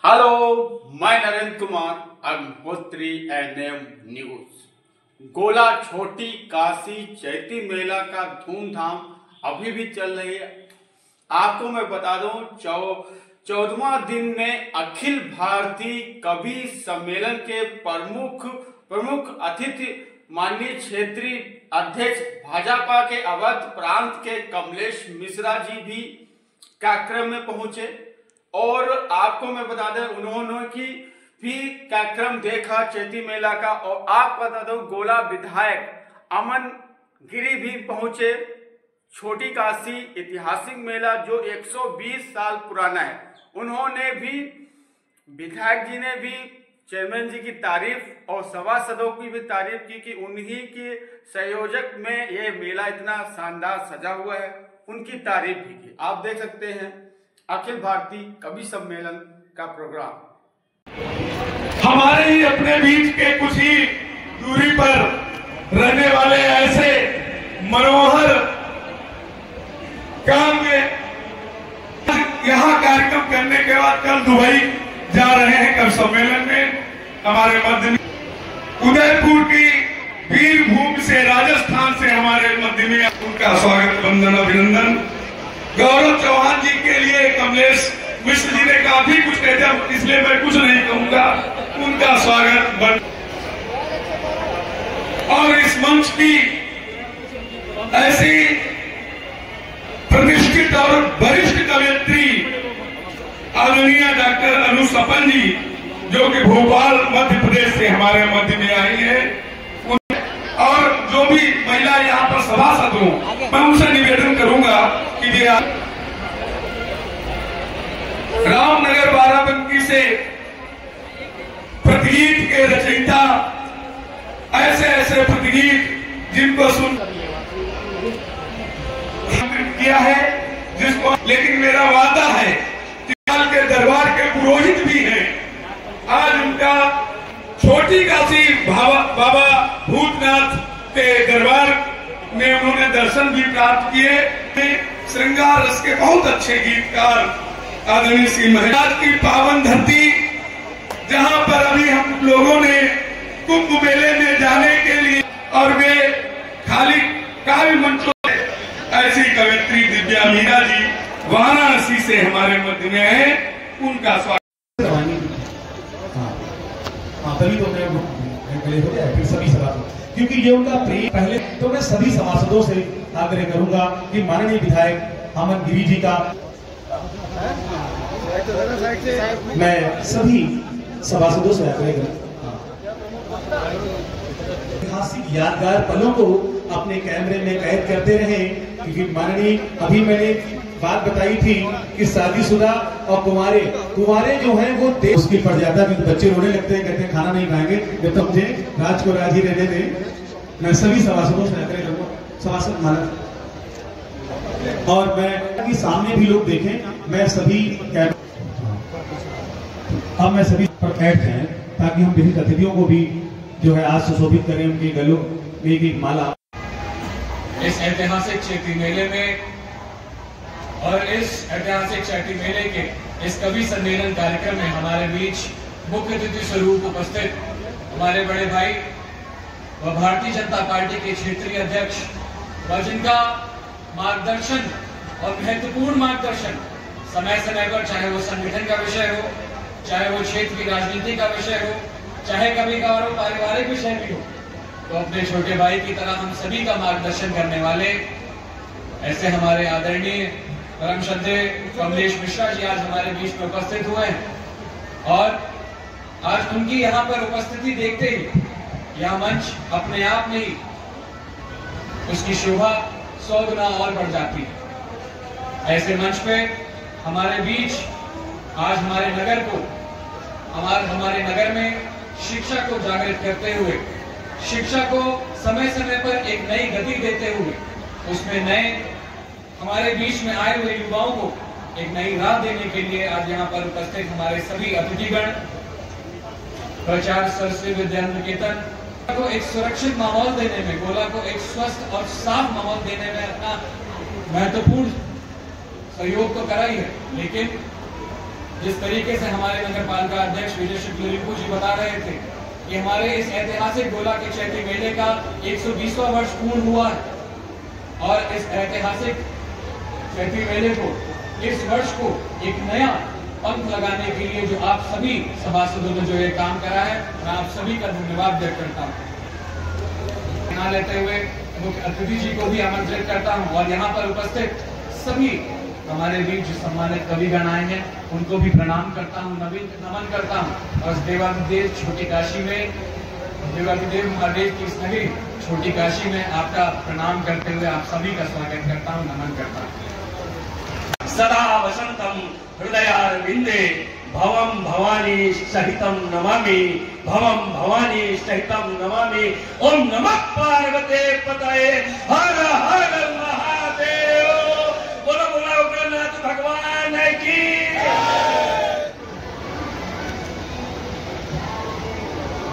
Hello, मैं Narendra Kumar Agnihotri NM news. गोला छोटी काशी चैती मेला का धूमधाम अभी भी चल रही है। आपको मैं बता दूं, 14वां दिन में अखिल भारतीय कवि सम्मेलन के प्रमुख अतिथि माननीय क्षेत्रीय अध्यक्ष भाजपा के अवध प्रांत के कमलेश मिश्रा जी भी कार्यक्रम में पहुंचे और आपको मैं बता दें उन्होंने की भी कार्यक्रम देखा चैती मेला का। और आप बता दो गोला विधायक अमन गिरी भी पहुंचे। छोटी काशी ऐतिहासिक मेला जो 120 साल पुराना है, उन्होंने भी विधायक जी ने भी चेयरमैन जी की तारीफ और सभासदों की भी तारीफ की कि उन्हीं के संयोजक में ये मेला इतना शानदार सजा हुआ है, उनकी तारीफ भी की। आप देख सकते हैं अखिल भारतीय कवि सम्मेलन का प्रोग्राम। हमारे ही अपने बीच के कुछ ही दूरी पर रहने वाले ऐसे मनोहर काम में यहाँ कार्यक्रम करने के बाद कल दुबई जा रहे हैं। कल सम्मेलन में हमारे मध्य में उदयपुर की वीर भूमि से, राजस्थान से हमारे मध्य में उनका स्वागत, वंदन, अभिनंदन। गौरव चौहान जी के लिए कमलेश मिश्र जी ने काफी कुछ कहते, इसलिए मैं कुछ नहीं कहूंगा। उनका स्वागत और इस मंच की ऐसी प्रतिष्ठित और वरिष्ठ कवयित्री आदरणीय डॉक्टर अनु सपन जी, जो कि भोपाल मध्य प्रदेश से हमारे मध्य में आई है, और जो भी महिला यहाँ पर सभासद हूँ, मैं उनसे निवेदन करूंगा कि वे रामनगर बाराबंकी से प्रतिगीत के रचयिता, ऐसे प्रतिगीत जिनको सुन किया है, जिसको, लेकिन मेरा वादा है कि के दरबार के पुरोहित भी हैं। आज उनका छोटी काशी बाबा भूतनाथ के दरबार में उन्होंने दर्शन भी प्राप्त किए। श्रृंगार रस के बहुत अच्छे गीतकार आदरणीय श्री महाराज की पावन धरती, जहां पर अभी हम लोगों ने कुंभ मेले में जाने के लिए, और वे खाली काव्य मंचों से ऐसी कवयित्री दिव्या मीना जी वाराणसी से हमारे मध्य में है, उनका स्वागत। तभी तो मैं हो गया फिर सभी सभासद, क्योंकि ये उनका प्रेम। पहले तो मैं सभी सभासदों से आग्रह करूंगा कि माननीय विधायक अमन गिरी जी का, मैं सभी सभासदों से आग्रह करूंगा ऐतिहासिक यादगार पलों को अपने कैमरे में कैद करते रहे। क्योंकि माननीय, अभी मैंने बात बताई थी कि शादीशुदा और कुंवारे जो हैं वो मुश्किल पड़ जाता है, बच्चे रोने लगते हैं, कहते हैं खाना नहीं खाएंगे, जब तक मुझे राज को राज ही रहने दें। मैं सभी सभासदों से आग्रह करूंगा, सभासद माना, और मैं कि सामने भी लोग देखें, मैं सभी अब मैं सभी पर कैद हैं, ताकि हम विभिन्न अतिथियों को भी जो है आज सुशोभित करें, उनके गलों में एक माला। इस ऐतिहासिक चैती मेले में और इस ऐतिहासिक चैती मेले के इस कवि सम्मेलन कार्यक्रम में हमारे बीच मुख्य अतिथि स्वरूप उपस्थित हमारे बड़े भाई व भारतीय जनता पार्टी के क्षेत्रीय अध्यक्ष, व जिनका मार्गदर्शन और महत्वपूर्ण मार्गदर्शन समय समय पर, चाहे वो संगठन का विषय हो, चाहे वो क्षेत्र की राजनीति का विषय हो, चाहे कभी कभार पारिवारिक विषय भी हो, तो अपने छोटे भाई की तरह हम सभी का मार्गदर्शन करने वाले ऐसे हमारे आदरणीय परम श्रद्धेय कमलेश मिश्रा जी आज हमारे बीच में उपस्थित हुए हैं। और आज उनकी यहाँ पर उपस्थिति देखते ही यह मंच अपने आप में ही उसकी शोभा 100 गुना और बढ़ जाती है। ऐसे मंच पे हमारे बीच आज हमारे नगर को, हमारे नगर में शिक्षा को जागृत करते हुए, शिक्षा को समय समय पर एक नई गति देते हुए, उसमें नए हमारे बीच में आए हुए युवाओं को एक नई राह देने के लिए आज यहाँ पर उपस्थित हमारे सभी अतिथिगण, प्राचार्य सरस्वती विद्यालय निकेतन को एक सुरक्षित माहौल देने में, गोला को एक स्वस्थ और साफ माहौल देने में अपना महत्वपूर्ण सहयोग तो करा ही है, लेकिन जिस तरीके से हमारे नगर पालिका अध्यक्ष विजय शुक्ल रिंकू जी बता रहे थे कि हमारे इस ऐतिहासिक गोला के चैती मेले का 120वां वर्ष पूर्ण हुआ है और इस ऐतिहासिक चैती मेले को, इस वर्ष को एक नया पंख लगाने के लिए जो आप सभी सभासदों ने जो ये काम करा है, मैं आप सभी का धन्यवाद व्यक्त करता हूँ। यहाँ लेते हुए मुख्य अतिथि जी को भी आमंत्रित करता हूँ और यहाँ पर उपस्थित सभी हमारे बीच जो सम्मानित कविगण आए हैं उनको भी प्रणाम करता हूँ, नमन करता हूँ। और देवाधिदेव छोटी काशी में, देवाधिदेव महादेव की इस नगरी छोटी काशी में आपका प्रणाम करते हुए आप सभी का स्वागत करता हूँ, नमन करता हूँ। सदा वसंतम हृदयारविंदे भवम भवानी सहितम नमामि, भवम भवानी सहितम नमामि। ओम नमः पार्वते पतये, हर हर महादेव। बोलो बोलो उग्रनाथ भगवान की।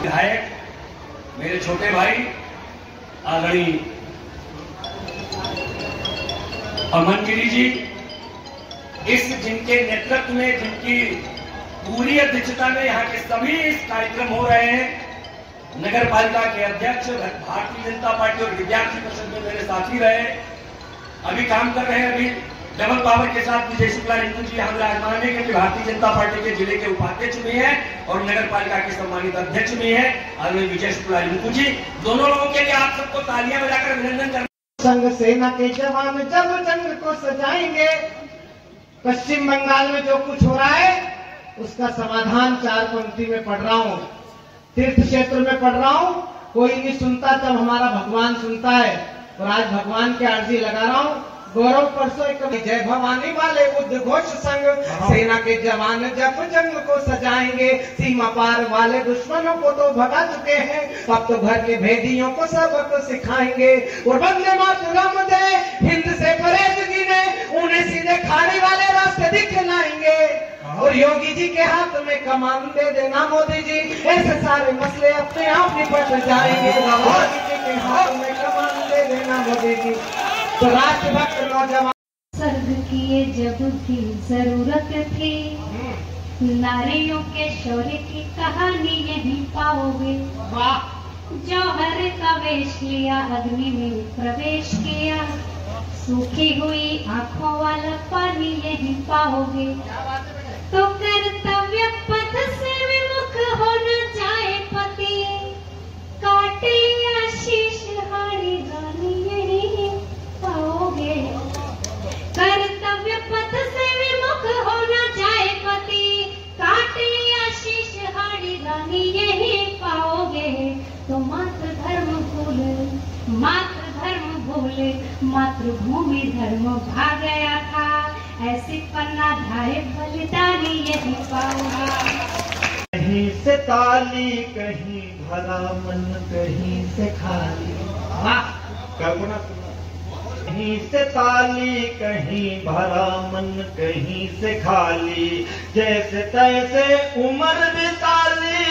विधायक मेरे छोटे भाई आदरणीय अमन गिरी जी, इस जिनके नेतृत्व में, जिनकी पूरी अध्यक्षता में यहाँ के सभी इस कार्यक्रम हो रहे हैं, नगर पालिका के अध्यक्ष, भारतीय जनता पार्टी और विद्यार्थी परिषद में मेरे साथी रहे, अभी काम कर रहे हैं, अभी डबल पावर के साथ विजय शुक्ला रिंकू जी हम विराजमान है, क्योंकि भारतीय जनता पार्टी के जिले के उपाध्यक्ष भी हैं और नगर पालिका के सम्मानित अध्यक्ष भी हैं आदरणीय विजय शुक्ला रिंकू जी। दोनों लोगों के लिए आप सबको तालियां बजाकर अभिनंदन करना। संग सेना के जवान जब जंग को सजाएंगे, पश्चिम बंगाल में जो कुछ हो रहा है उसका समाधान 4 पंक्ति में पढ़ रहा हूँ, तीर्थ क्षेत्र में पढ़ रहा हूँ। कोई नहीं सुनता तब हमारा भगवान सुनता है, और आज भगवान के अर्जी लगा रहा हूँ। गौरव परसों एक जय भवानी वाले उद्घोष संग सेना के जवान जब जंग को सजाएंगे, सीमा पार वाले दुश्मनों को तो भगा चुके हैं, अब तो घर के भेदियों को सबक सिखाएंगे। और वंदे मातरम दे हिंद से परहेजगी ने उन्हें सीधे खाने वाले रास्ते दिखलाएंगे, और योगी जी के हाथ में कमान दे देना मोदी जी, ऐसे सारे मसले अपने आप निपट जाएंगे। योगी जी के हाथ में कमान दे देना मोदी जी। तो राष्ट्रभक्त नौजवान सर्द किए जब भी जरूरत थी, नारियों के शौर्य की कहानी यही पाओगे। जौहर का वेश लिया, अग्नि में प्रवेश किया, सूखी हुई आंखों वाला पानी यही पाओगे। तो कर्तव्य पथ से विमुख होना चाहे पति, काट लिया शीश हारी गानी यही पाओगे। कर्तव्य पथ से विमुख होना चाहे पति, काट लिया शीश हारी गानी यही पाओगे। तो मातृधर्म भूले मातृभूमि धर्म भाग गया था, ऐसी पन्ना धारे बलिदानी यही पाओगे। कहीं से ताली कहीं भरा मन कहीं से खाली, कहीं से ताली कहीं भरा मन कहीं से खाली, जैसे तैसे उम्र बिताली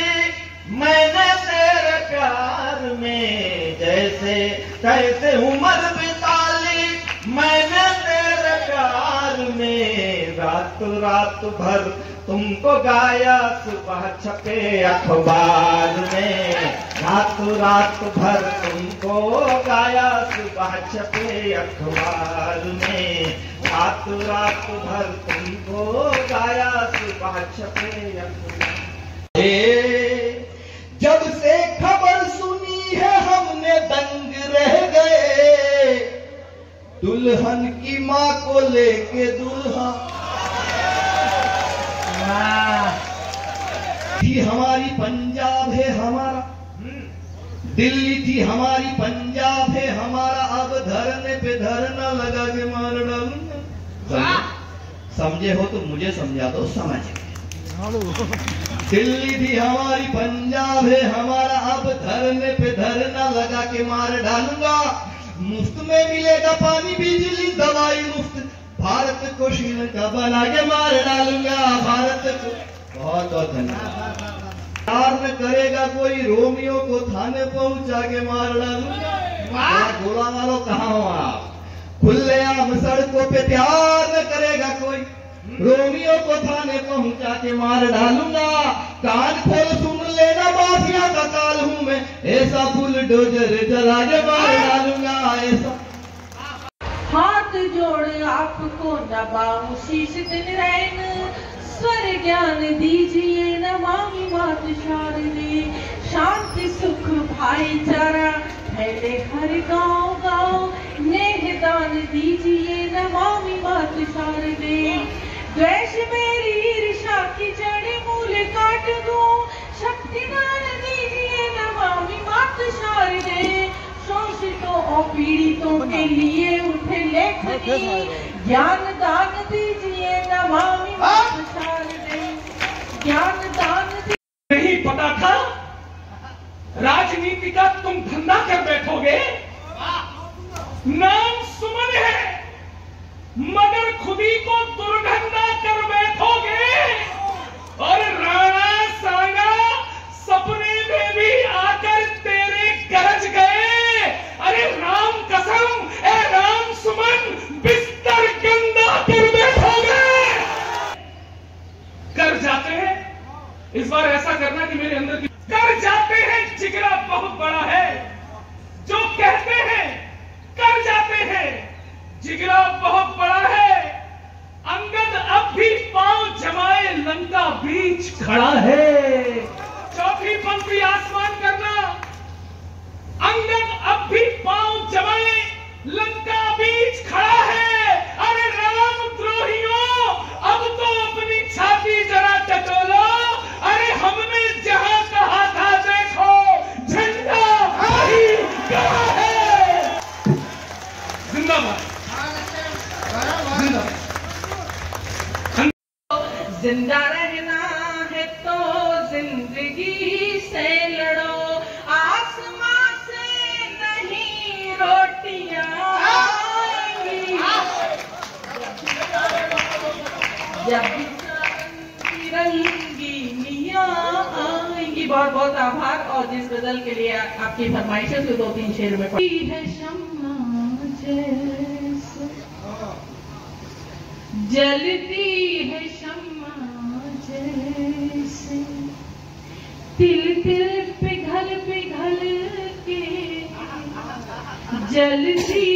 मैंने तेरे प्यार में, जैसे तैसे उम्र बिताली मैंने तेरे प्यार में। रात भर तुमको गाया सुबह छपे अखबार में, रात भर तुमको गाया सुबह छपे अखबार में, रात भर तुमको गाया सुबह छपे अखबार। जब से खबर सुनी है हमने दंग रह गए, दुल्हन की माँ को लेके दुल्हा थी हमारी पंजाब है हमारा, दिल्ली थी हमारी पंजाब है हमारा, अब धरने पे धरना लगा के मार डालूंगा। समझे हो तो मुझे समझा दो, समझ। दिल्ली थी हमारी पंजाब है हमारा, अब धरने पे धरना लगा के मार डालूंगा। मुफ्त में मिलेगा पानी बिजली दवाई मुफ्त, भारत को श्रीलंका बना के मार डालूंगा। भारत को बहुत बहुत धन्यवाद। प्यार न करेगा कोई रोमियो को थाने पहुंचा के मार डालूंगा। गोला मारो कहाँ हो आप? खुलेआम सड़कों पे प्यार न करेगा कोई, रोमियो को थाने पहुंचा के मार डालूंगा। कान खोल सुन लेना, माफिया का काल हूं मैं, ऐसा बुलडोजर चला के मार डालूंगा ऐसा। हाथ जोड़ आपको नवाऊं शीश दिन रैन, स्वर ज्ञान दीजिए नमामि मात शारदे। शांति सुख भाईचारा फैले हर गांव गांव, नेह दान दीजिए नमामि मात शारदे। द्वेष मेरी ईर्ष्या की जड़ मूल काट दूं, शक्ति दान दीजिए नमामि मात शारदे। शोषितों और पीड़ितों के लिए उठे लेखनी, ज्ञान दान दीजिए नमामि मात शारदे। ज्ञान दान नहीं पता था राजनीति का तुम धंधा कर बैठोगे। नाम सुमन है मगर खुदी को दुर्गंधा कर बैठोगे। और राणा सांगा सपने में भी आकर तेरे गरज गए। अरे राम कसम, ए राम सुमन, बिस्तर गंदा कर बैठोगे। कर जाते हैं, इस बार ऐसा करना कि मेरे अंदर की कर जाते हैं। जिगरा बहुत बड़ा है, जो कहते हैं कर जाते हैं। जिगरा बहुत बड़ा है। अंगद अब भी पांव जमाए लंका बीच खड़ा है। चौथी पंक्ति आसमान करना। अंगद अब भी पांव जमाए लंका बीच खड़ा है। अरे राम द्रोहियों, अब तो अपनी छाती जरा टटोलो। अरे हमने जहां कहा था देखो, झंडा वही गड़ा है। जिंदाबाद, जिंदा रहना है तो जिंदगी से लड़ो, आसमां से नहीं रोटियां आएंगी। जब रंगीनियां आएंगी। बहुत बहुत आभार। और जिस गजल के लिए आपकी फरमाइशों से 2-3 शेर में है शम्मा जैसे जलती है शम्मा जैसे, तिल तिल पिघल पिघल के जलती